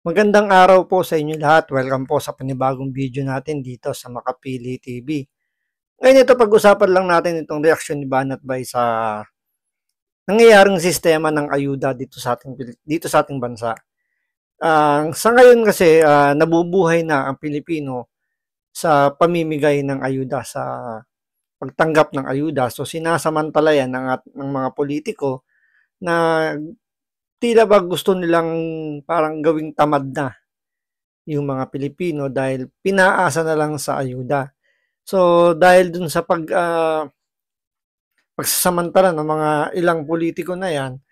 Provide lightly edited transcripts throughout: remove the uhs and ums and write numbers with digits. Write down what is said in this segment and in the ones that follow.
Magandang araw po sa inyo lahat. Welcome po sa panibagong video natin dito sa Makapili TV. Ngayon ito pag-usapan lang natin itong reaksyon ni Banat Bay sa nangyayaring sistema ng ayuda dito sa ating bansa. Sa ngayon kasi nabubuhay na ang Pilipino sa pamimigay ng ayuda, sa pagtanggap ng ayuda. So sinasamantala yan ng mga politiko na tila ba gusto nilang parang gawing tamad na yung mga Pilipino dahil pinaasa na lang sa ayuda. So dahil dun sa pagsasamantala ng mga ilang politiko na yan,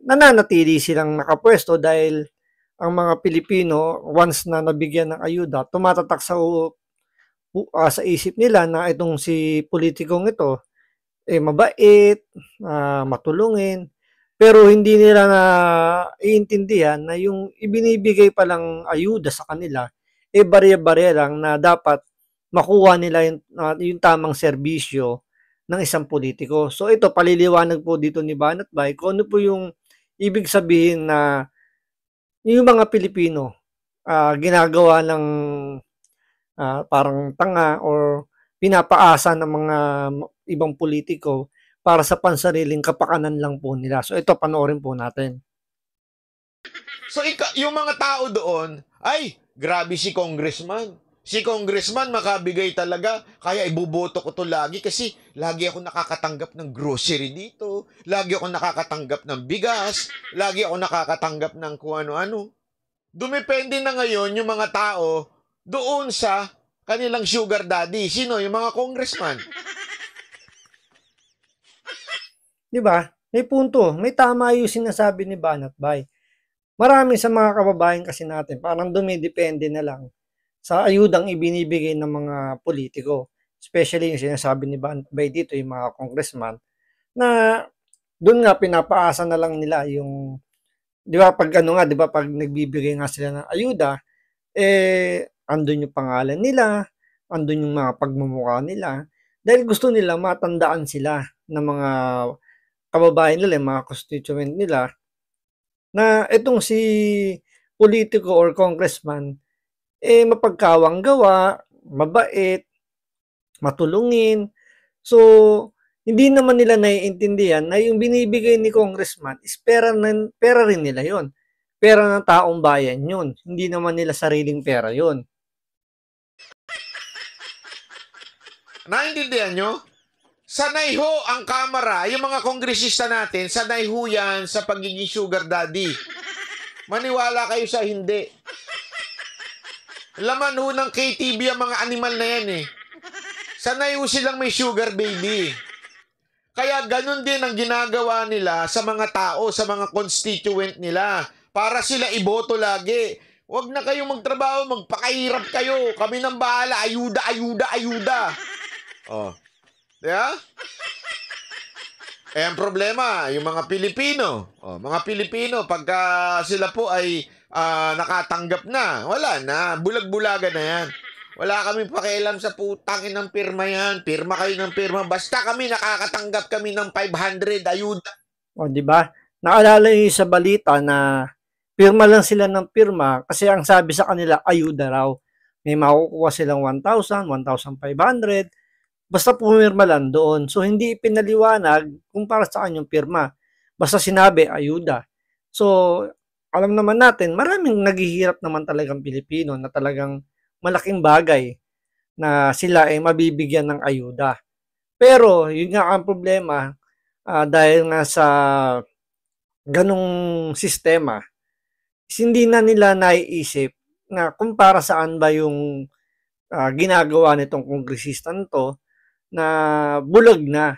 nananatili silang nakapwesto dahil ang mga Pilipino, once na nabigyan ng ayuda, tumatatak sa isip nila na itong si politikong ito, mabait, matulungin, pero hindi nila na iintindihan na yung ibinibigay palang ayuda sa kanila, barya-barya lang na dapat makuha nila yung tamang serbisyo ng isang politiko. So ito, paliliwanag po dito ni Banat Bay kung ano po yung ibig sabihin na yung mga Pilipino ginagawa ng parang tanga or pinapaasa ng mga ibang politiko para sa pansariling kapakanan lang po nila. So ito, panoorin po natin. So yung mga tao doon, ay, grabe si congressman. Si congressman makabigay talaga, kaya ibuboto ko to lagi kasi lagi ako nakakatanggap ng grocery dito, lagi ako nakakatanggap ng bigas, lagi ako nakakatanggap ng kung ano-ano. Dumepende na ngayon yung mga tao doon sa kanilang sugar daddy. Sino? Yung mga congressman. Di ba? May punto. May tama yung sinasabi ni Banat Bay. Marami sa mga kababayan kasi natin, parang dumidepende na lang sa ayudang ibinibigay ng mga politiko. Especially yung sinasabi ni Banat Bay dito, yung mga congressman, na doon nga pinapaasa na lang nila yung, di ba, pag ano nga, di ba, pag nagbibigay nga sila ng ayuda, andun yung pangalan nila, andun yung mga pagmumukha nila, dahil gusto nila matandaan sila ng mga kababayan nila, mga constituent nila, na itong si politiko or congressman, mapagkawang gawa, mabait, matulungin. So, hindi naman nila naiintindihan na yung binibigay ni congressman is pera rin nila yon. Pera ng taong bayan yun. Hindi naman nila sariling pera yun. Naintindihan nyo? Sanay ho ang kamera, yung mga kongresista natin, sanay ho yan sa pagiging sugar daddy. Maniwala kayo sa hindi. Laman ho ng KTV ang mga animal na yan eh. Sanay ho silang may sugar baby. Kaya ganun din ang ginagawa nila sa mga tao, sa mga constituent nila. Para sila iboto lagi. Huwag na kayong magtrabaho, magpakahirap kayo. Kami nang bahala, ayuda, ayuda, ayuda. Oh. Yeah? Ang problema, yung mga Pilipino. Mga Pilipino, pagka sila po ay nakatanggap na, wala na, bulag-bulaga na yan. Wala kami pakialam sa putangin ng pirma yan. Pirma kayo ng pirma. Basta kami, nakakatanggap kami ng 500, ayuda. O, di ba? Naalala niyo sa balita na pirma lang sila ng pirma kasi ang sabi sa kanila, ayuda raw. May makukuha silang 1,000, 1,500. Basta pumirma lang doon. So, hindi pinaliwanag kung para saan yung pirma. Basta sinabi, ayuda. So, alam naman natin, maraming naghihirap naman talagang Pilipino na talagang malaking bagay na sila ay mabibigyan ng ayuda. Pero, yun nga ang problema, dahil nga sa ganong sistema, hindi na nila naiisip na kung para saan ba yung ginagawa nitong kongresista nito na bulag na.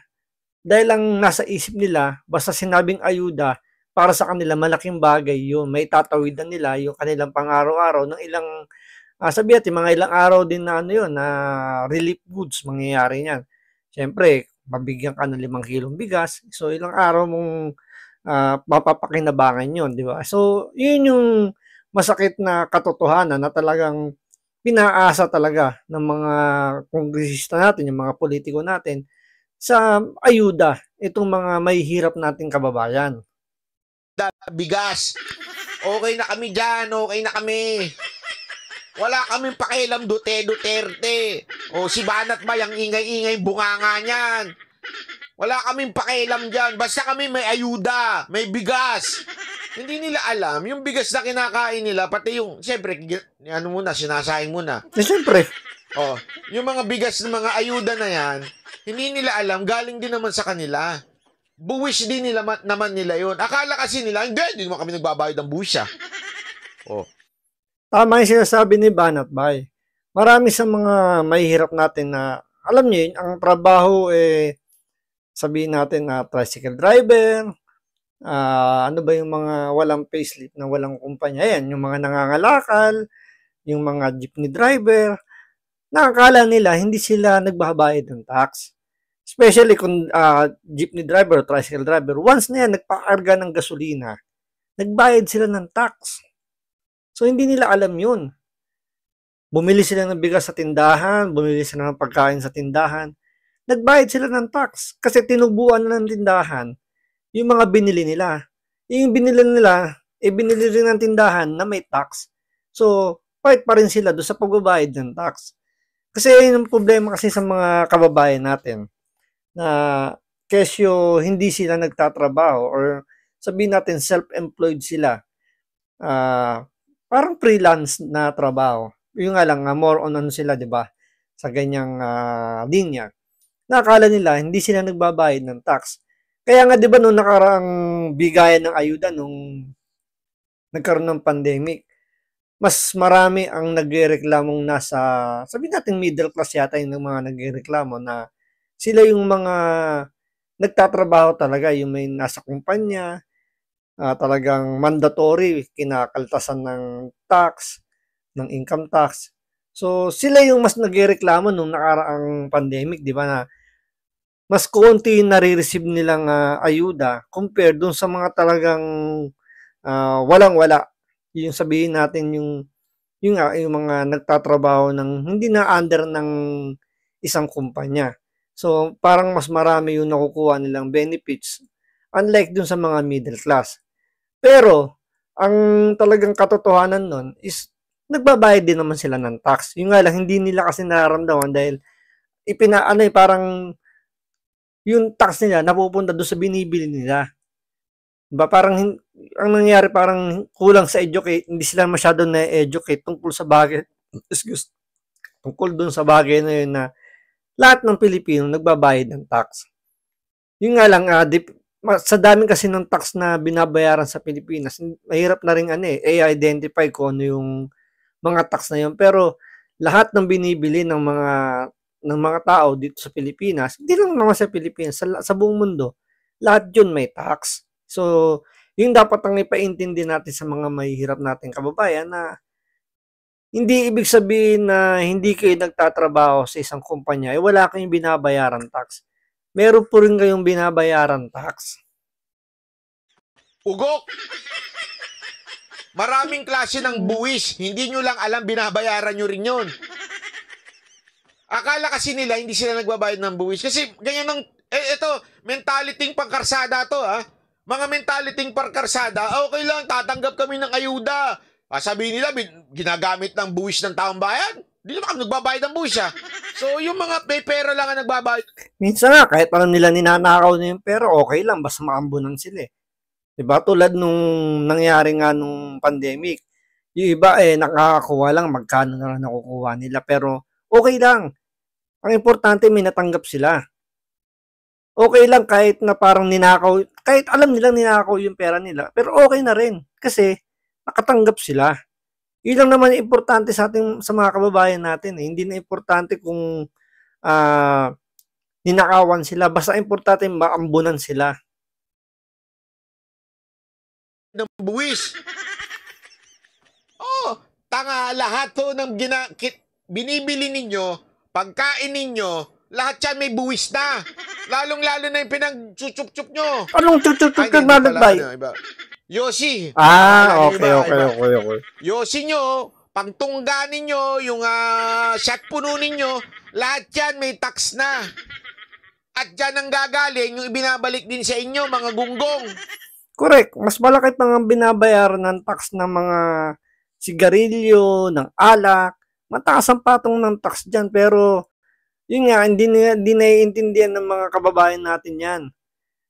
Dahil lang nasa isip nila, basta sinabing ayuda, para sa kanila malaking bagay yun. May tatawidan nila yung kanilang pang-araw-araw ng ilang, sabi natin, mga ilang araw din na ano yun, na relief goods mangyayari niyan. Siyempre, mabigyan ka ng 5 kilong bigas, so ilang araw mong mapapakinabangan yun, di ba? So, yun yung masakit na katotohanan na talagang pinaasa talaga ng mga kongresista natin, yung mga politiko natin, sa ayuda itong mga mahihirap nating kababayan. Bigas. Okay na kami dyan, okay na kami. Wala kaming pakialam Duterte. O si Banat ba, yung ingay-ingay bunganga niyan. Wala kaming pakialam dyan. Basta kami may ayuda, may bigas. Hindi nila alam, yung bigas na kinakain nila, pati yung, siyempre, ano muna, sinasayang muna. Siyempre. Oh, yung mga bigas ng mga ayuda na yan, hindi nila alam, galing din naman sa kanila. Buwis din nila naman nila yun. Akala kasi nila, hindi naman kami nagbabayad ng buwis ah. Oh. Tama yung sinasabi ni Banat Bay. Marami sa mga mahihirap natin na, alam niyo yun, ang trabaho sabihin natin na tricycle driver, ano ba yung mga walang payslip na walang kumpanya, yan, yung mga nangangalakal, yung mga jeepney driver, nakakala nila hindi sila nagbabayad ng tax. Especially kung jeepney driver, tricycle driver, once na yan nagpakarga ng gasolina, nagbayad sila ng tax. So, hindi nila alam yun. Bumili sila ng bigas sa tindahan, bumili sila ng pagkain sa tindahan, nagbayad sila ng tax kasi tinubuan na ng tindahan yung mga binili nila. Yung binili nila, binili rin ng tindahan na may tax. So, fight pa rin sila doon sa pagbabayad ng tax. Kasi yun ang problema kasi sa mga kababayan natin na kesyo hindi sila nagtatrabaho or sabihin natin self-employed sila. Parang freelance na trabaho. Yung nga lang, more on ano sila, di ba? Sa ganyang linya. Nakakala nila, hindi sila nagbabayad ng tax. Kaya nga, di ba, nung nakaraang bigayan ng ayuda, nung nagkaroon ng pandemic, mas marami ang nagrereklamong nasa, sabihin natin middle class yata yung mga nagrereklamo na sila yung mga nagtatrabaho talaga, yung may nasa kumpanya, talagang mandatory, kinakaltasan ng tax, ng income tax. So, sila yung mas nagrereklamo nung nakaraang pandemic, di ba, na mas konti yung nare-receive nilang ayuda compared dun sa mga talagang walang-wala. Yung sabihin natin yung mga nagtatrabaho ng hindi na under ng isang kumpanya. So, parang mas marami yung nakukuha nilang benefits unlike dun sa mga middle class. Pero, ang talagang katotohanan nun is nagbabayad din naman sila ng tax. Yung nga lang, hindi nila kasi nararamdaman dahil parang yung tax nila napupunta doon sa binibili nila. Diba? Parang, ang nangyari parang kulang sa educate, hindi sila masyado na-educate tungkol sa bagay, tungkol doon sa bagay na yun na lahat ng Pilipino nagbabayad ng tax. Yung nga lang, sa dami kasi ng tax na binabayaran sa Pilipinas, mahirap na rin i-identify kung ano yung mga tax na yun. Pero lahat ng binibili ng mga tao dito sa Pilipinas, hindi lang naman sa Pilipinas, sa buong mundo, lahat yun may tax. So, yung dapat ang ipaintindi natin sa mga mahihirap nating kababayan na hindi ibig sabihin na hindi kayo nagtatrabaho sa isang kumpanya, wala kayong binabayaran tax. Meron po rin kayong binabayaran tax. Ugok! Maraming klase ng buwis. Hindi nyo lang alam, binabayaran nyo rin yun. Akala kasi nila, hindi sila nagbabayad ng buwis. Kasi ganyan ito, mentaliting pangkarsada to, ha? Mga mentaliting pangkarsada, okay lang, tatanggap kami ng ayuda. Sabihin nila, ginagamit ng buwis ng taong bayan. Hindi naman kami nagbabayad ng buwis, ha? So, yung mga may pera lang ang nagbabayad. Minsan nga, kahit alam nila ninanakaw na yung pera, okay lang, basta maambunan sila. Diba? Tulad nung nangyari nga nung pandemic, yung iba nakakakuha lang, magkano na lang nakukuha nila. Pero okay lang. Ang importante, may natanggap sila. Okay lang kahit na parang ninakaw, kahit alam nilang ninakaw yung pera nila, pero okay na rin. Kasi nakatanggap sila. Yun lang naman importante sa mga kababayan natin. Hindi na importante kung ninakawan sila. Basta importante maambunan sila. Ng buwis. Oh, tanga lahat to ng binibili ninyo, pagkain ninyo, lahat yan may buwis na. Lalong-lalo na yung pinag-chuchup-chup nyo. Anong chuchup-chup na nagbay? Yosi. Okay. Yosi nyo, pangtungga ninyo, yung shot puno ninyo, lahat yan may tax na. At dyan ang gagaling, yung ibinabalik din sa inyo, mga gunggong. Correct, mas malaki pa ngang binabayaran ng tax ng mga sigarilyo, ng alak, mataas ang patong ng tax diyan pero yun nga hindi naiintindihan ng mga kababayan natin 'yan.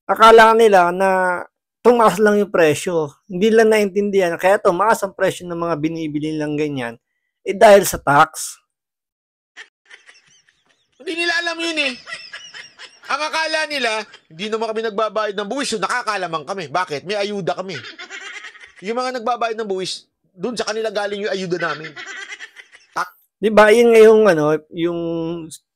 Akala nila na tumaas lang yung presyo, hindi lang naintindihan kaya tumaas ang presyo ng mga binibili nilang ganyan, dahil sa tax. Hindi nila alam yun eh. Ang akala nila, hindi naman kami nagbabayad ng buwis, so nakakalamang kami. Bakit? May ayuda kami. Yung mga nagbabayad ng buwis, dun sa kanila galing yung ayuda namin. 'Di ba? Yun nga yung ano, yung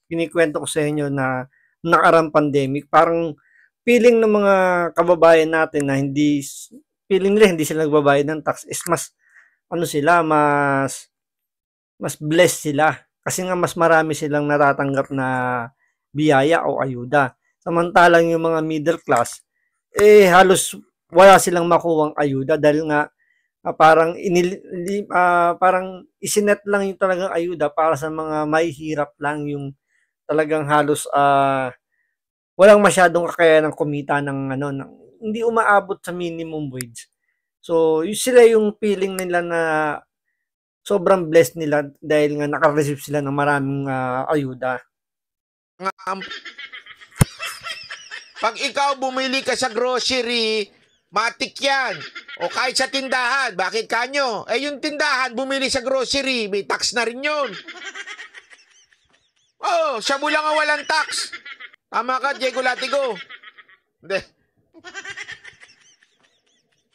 kinikwento ko sa inyo na nakaraang pandemic, parang feeling ng mga kababayan natin na feeling nila hindi sila nagbabayad ng tax is mas ano sila, mas blessed sila. Kasi nga mas marami silang natatanggap na biyaya o ayuda. Samantalang yung mga middle class, halos wala silang makuwang ayuda dahil nga parang isinet lang yung talagang ayuda para sa mga mahihirap lang yung talagang halos walang masyadong kakayanang kumita ng ano ng hindi umaabot sa minimum wage. So, sila yung feeling nila na sobrang blessed nila dahil nga naka-receive sila ng maraming ayuda. Pag ikaw bumili ka sa grocery, matik yan. O kahit sa tindahan, bakit kanyo? Yung tindahan, bumili sa grocery, may tax na rin yun. Oh, siya mo lang ang walang tax. Tama ka, Diego Latigo. Hindi.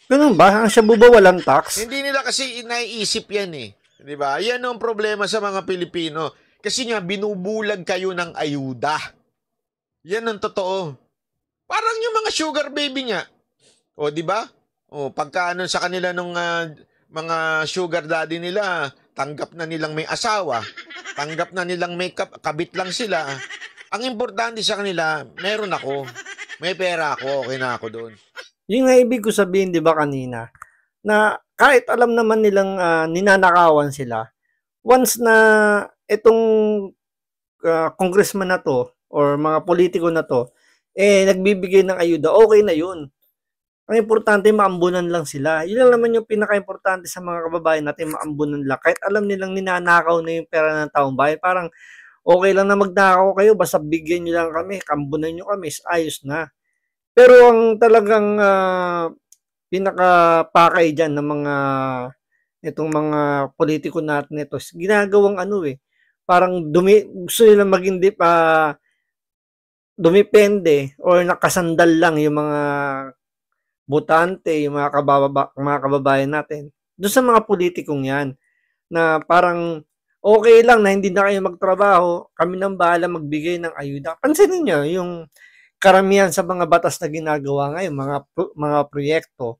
Ganun ba? Ang Shabu ba walang tax? Hindi nila kasi naiisip yan eh. Di ba? Yan ang problema sa mga Pilipino. Kasi nga, binubulag kayo ng ayuda. Yan ang totoo. Parang yung mga sugar baby nga. O, di ba? O, pagka ano sa kanila nung mga sugar daddy nila, tanggap na nilang may asawa, tanggap na nilang may kabit lang sila. Ang importante sa kanila, meron ako. May pera ako, okay na ako doon. Yung nga ibig ko sabihin, di ba kanina, na kahit alam naman nilang ninanakawan sila, once na itong congressman na to, or mga politiko na to, nagbibigay ng ayuda, okay na yun. Ang importante, maambunan lang sila. Yun lang naman yung pinaka-importante sa mga kababayan natin, maambunan lang. Kahit alam nilang ninanakaw na yung pera ng taong bayan, parang okay lang na magnakaw kayo, basta bigyan nyo lang kami, kambunan nyo kami, ayos na. Pero ang talagang pinaka-pakay dyan ng itong mga politiko natin ito, ginagawang ano parang gusto nila maging dumipende or nakasandal lang yung mga botante, yung mga kababayan natin. Doon sa mga politikong yan, na parang okay lang na hindi na kayo magtrabaho, kami nang bahala magbigay ng ayuda. Pansinin nyo, yung karamihan sa mga batas na ginagawa ngayon, mga proyekto,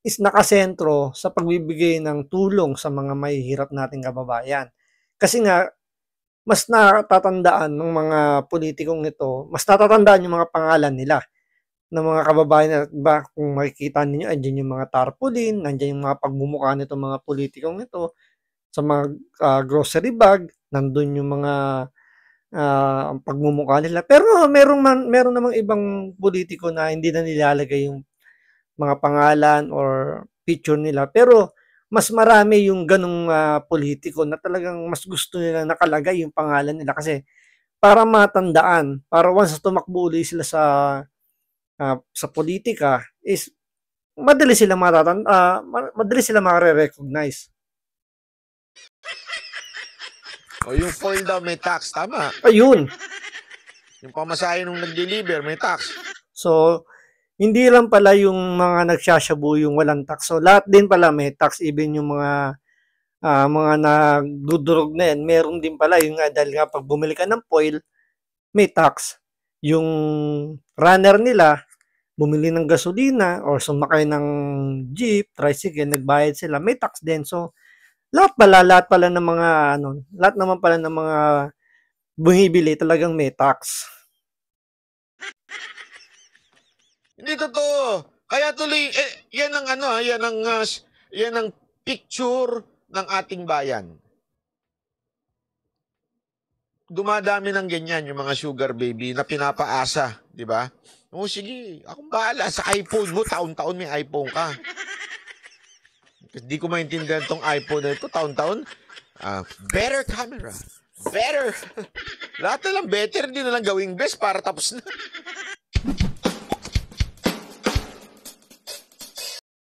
is nakasentro sa pagbibigay ng tulong sa mga mahihirap nating kababayan. Kasi nga, mas natatandaan ng mga politikong ito, mas natatandaan yung mga pangalan nila ng mga kababayan na ba kung makikita ninyo, andyan yung mga tarpaulin, andyan yung mga pagmumukha nito mga politikong ito, sa mga grocery bag, nandun yung mga pagmumukha nila. Pero meron namang ibang politiko na hindi na nilalagay yung mga pangalan or picture nila. Pero mas marami yung ganong politiko na talagang mas gusto nila nakalagay yung pangalan nila kasi para matandaan, para once tumakbo ulit sila sa politika is madali sila madali sila mare-recognize. O yung foil daw may tax, tama. Ayun. Yung pamasahe nung nag-deliver may tax. So, hindi lang pala yung mga nagsashabu yung walang tax. So, lahat din pala may tax. Even yung mga nagdudurog na yan, meron din pala. Yung nga, dahil nga pag bumili ka ng foil, may tax. Yung runner nila, bumili ng gasolina or sumakay ng jeep, tricycle, nagbayad sila, may tax din. So, lahat pala ng mga lahat naman pala ng mga bumibili talagang may tax. Hindi totoo. Kaya tuloy yan ang yan ang picture ng ating bayan. Dumadami ng ganyan yung mga sugar baby na pinapaasa, di ba? O sige, akong bahala sa iPhone mo. Taon-taon may iPhone ka. Hindi ko maintindihan tong iPhone na ito. Taon-taon, better camera. Better. Lahat na lang better. Hindi na lang gawing best para tapos na.